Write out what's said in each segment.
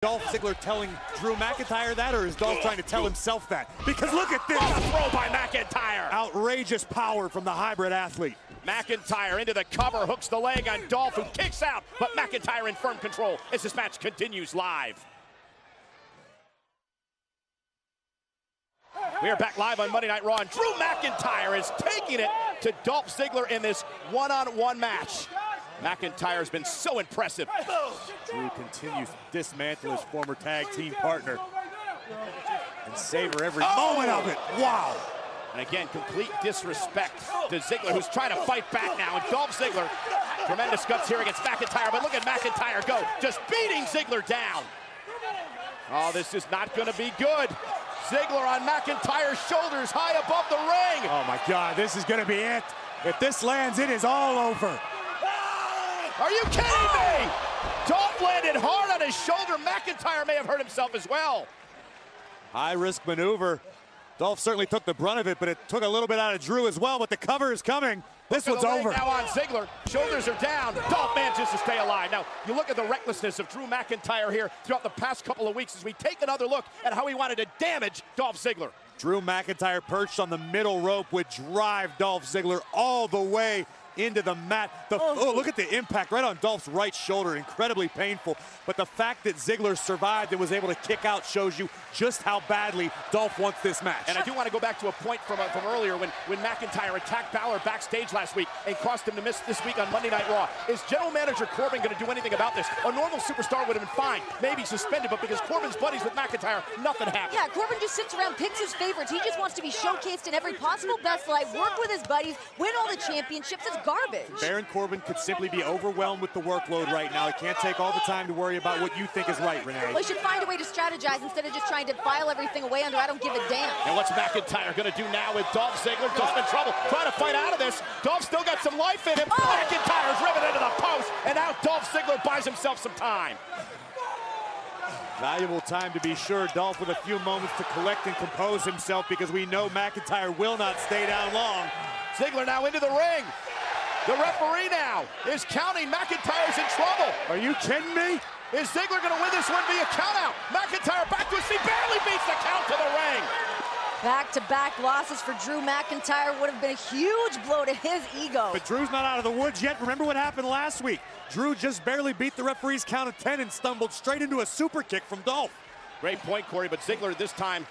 Dolph Ziggler telling Drew McIntyre that, or is Dolph trying to tell himself that? Because look at this. What a throw by McIntyre. Outrageous power from the hybrid athlete. McIntyre into the cover, hooks the leg on Dolph, who kicks out, but McIntyre in firm control as this match continues live. We are back live on Monday Night Raw, and Drew McIntyre is taking it to Dolph Ziggler in this one-on-one match. McIntyre's been so impressive. Drew continues to dismantle his former tag team partner and savor every moment of it. Wow. And again, complete disrespect to Ziggler, who's trying to fight back now. And Dolph Ziggler, tremendous guts here against McIntyre, but look at McIntyre go, just beating Ziggler down. Oh, this is not going to be good. Ziggler on McIntyre's shoulders, high above the ring. Oh my God, this is going to be it. If this lands, it is all over. Are you kidding me? Dolph landed hard on his shoulder. McIntyre may have hurt himself as well. High risk maneuver. Dolph certainly took the brunt of it, but it took a little bit out of Drew as well, but the cover is coming. This one's over. Now on Ziggler, shoulders are down. Dolph manages to stay alive. Now, you look at the recklessness of Drew McIntyre here throughout the past couple of weeks as we take another look at how he wanted to damage Dolph Ziggler. Drew McIntyre perched on the middle rope would drive Dolph Ziggler all the way into the mat. Oh, look at the impact right on Dolph's right shoulder. Incredibly painful. But the fact that Ziggler survived and was able to kick out shows you just how badly Dolph wants this match. And I do want to go back to a point from earlier when McIntyre attacked Balor backstage last week and caused him to miss this week on Monday Night Raw. Is General Manager Corbin going to do anything about this? A normal superstar would have been fine, maybe suspended, but because Corbin's buddies with McIntyre, nothing happened. Yeah, Corbin just sits around, picks his favorites. He just wants to be showcased in every possible best light, work with his buddies, win all the championships. It's garbage. Baron Corbin could simply be overwhelmed with the workload right now. He can't take all the time to worry about what you think is right, Renee. Well, he should find a way to strategize instead of just trying to file everything away under I don't give a damn. And what's McIntyre going to do now with Dolph Ziggler? Dolph's in trouble, trying to fight out of this. Dolph still got some life in him. McIntyre's driven into the post, and now Dolph Ziggler buys himself some time. Valuable time to be sure. Dolph with a few moments to collect and compose himself because we know McIntyre will not stay down long. Ziggler now into the ring. The referee now is counting. McIntyre's in trouble. Are you kidding me? Is Ziggler going to win this one via countout? McIntyre back to his feet, barely beats the count to the ring. Back-to-back losses for Drew McIntyre would have been a huge blow to his ego. But Drew's not out of the woods yet. Remember what happened last week. Drew just barely beat the referee's count of 10 and stumbled straight into a super kick from Dolph. Great point, Corey, but Ziggler this time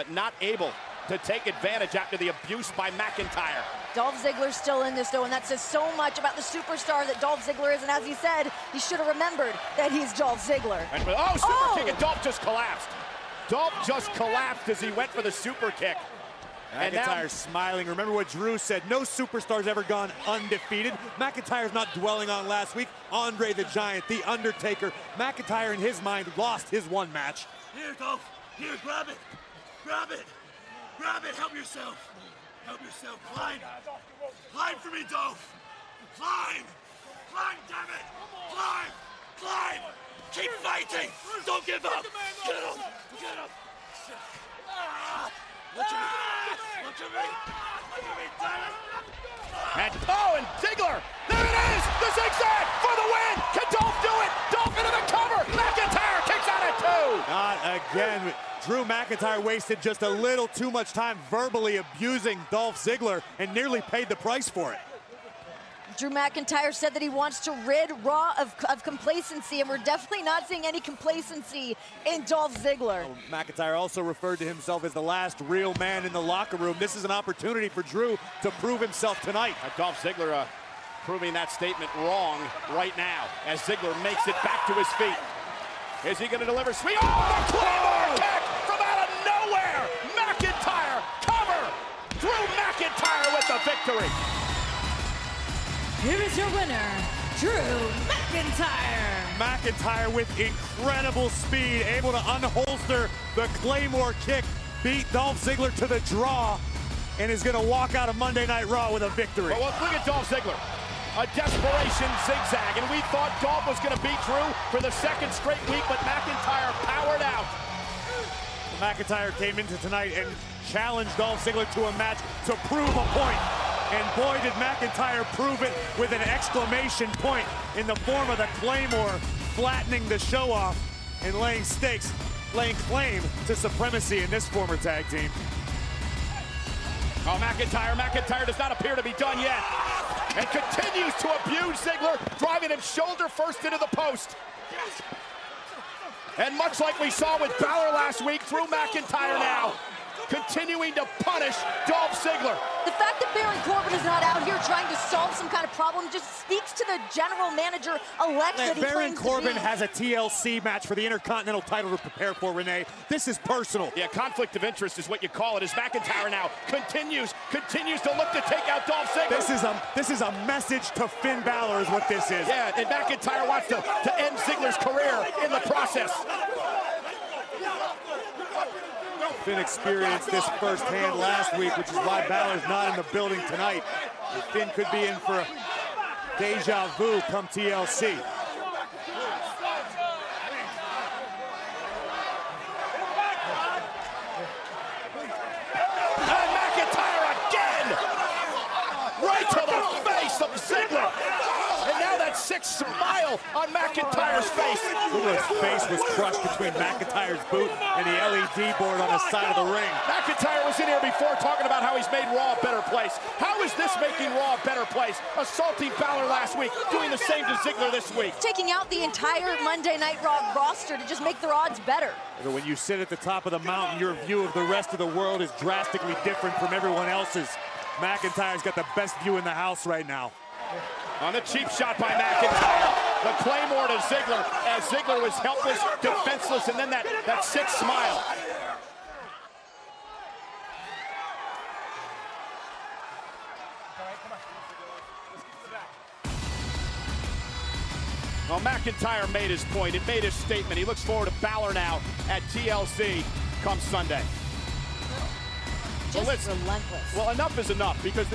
not able to take advantage after the abuse by McIntyre. Dolph Ziggler's still in this, though, and that says so much about the superstar that Dolph Ziggler is. And as he said, he should have remembered that he's Dolph Ziggler. And, super kick, and Dolph just collapsed. Dolph just collapsed as he went for the super kick. McIntyre's smiling. Remember what Drew said, no superstar's ever gone undefeated. McIntyre's not dwelling on last week. Andre the Giant, The Undertaker. McIntyre, in his mind, lost his one match. Here, Dolph. Here, grab it. Grab it. Grab it. Help yourself. Help yourself. Climb. Climb for me, Dolph. Climb. Climb, damn it. Climb. Climb. Keep fighting. Don't give up. Get up. Get up. Look at me. Look at me. Look at me, damn it. And Ziggler. There it is. The zigzag for the win. Can Dolph do it? Dolph into the cover. McIntyre kicks out at 2. Not again. Drew McIntyre wasted just a little too much time verbally abusing Dolph Ziggler and nearly paid the price for it. Drew McIntyre said that he wants to rid Raw of complacency, and we're definitely not seeing any complacency in Dolph Ziggler. McIntyre also referred to himself as the last real man in the locker room. This is an opportunity for Drew to prove himself tonight. Dolph Ziggler proving that statement wrong right now as Ziggler makes it back to his feet. Is he going to deliver sweet? Oh, the Claymore kick from out of nowhere! McIntyre, cover! Drew McIntyre with the victory! Here is your winner, Drew McIntyre. McIntyre with incredible speed, able to unholster the Claymore kick, beat Dolph Ziggler to the draw, and is going to walk out of Monday Night Raw with a victory. Well, look at Dolph Ziggler. A desperation zigzag, and we thought Dolph was going to beat Drew for the second straight week, but McIntyre powered out. McIntyre came into tonight and challenged Dolph Ziggler to a match to prove a point. And boy, did McIntyre prove it with an exclamation point in the form of the Claymore, flattening the show off and laying claim to supremacy in this former tag team. Oh, McIntyre does not appear to be done yet. And continues to abuse Ziggler, driving him shoulder first into the post. And much like we saw with Balor last week, Drew McIntyre now continuing to punish Dolph Ziggler. The fact that Baron Corbin is not out here trying to solve some kind of problem just speaks to the general manager-elect that he Baron claims Corbin to be. has a TLC match for the Intercontinental title to prepare for, Renee. This is personal. Yeah, conflict of interest is what you call it, as McIntyre now continues to look to take out Dolph Ziggler. This is a message to Finn Balor is what this is. Yeah, and McIntyre wants to end Ziggler's career in the process. Finn experienced this firsthand last week, which is why Balor's not in the building tonight. And Finn could be in for a deja vu come TLC. And McIntyre again! Right to the face of Ziggler! And now that sick smile on McIntyre's face. Ziggler's face was crushed between McIntyre's boot and the LED board on the side of the ring. McIntyre was in here before talking about how he's made Raw a better place. How is this making Raw a better place? Assaulting Balor last week, doing the same to Ziggler this week. Taking out the entire Monday Night Raw roster to just make their odds better. But when you sit at the top of the mountain, your view of the rest of the world is drastically different from everyone else's. McIntyre's got the best view in the house right now. On the cheap shot by McIntyre. The Claymore to Ziggler as Ziggler was helpless, defenseless, and then that sick smile. Well, McIntyre made his point. It made his statement. He looks forward to Balor now at TLC come Sunday. Just relentless. Well, enough is enough because